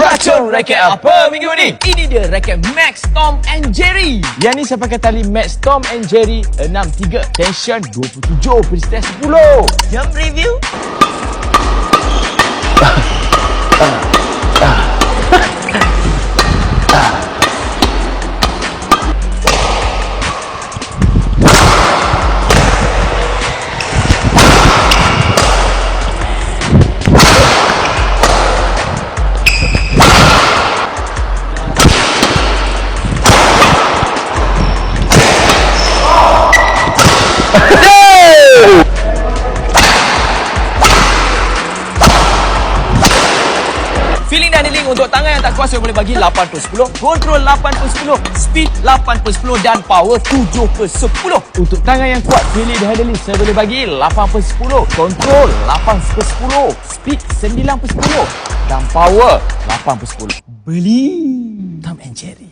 Racun raket apa minggu ni? Ini dia raket Max Tom and Jerry. Yang ni saya pakai tali Max Tom and Jerry 63. Tension 27 persisten 10. Jom review. Feeling dan healing untuk tangan yang tak kuasa boleh bagi 8/10, kontrol 8/10, speed 8/10 dan power 7/10. Untuk tangan yang kuat, pilih dan handling, saya boleh bagi 8/10, kontrol 8/10, speed 9/10 dan power 8/10. Beli Tom and Jerry.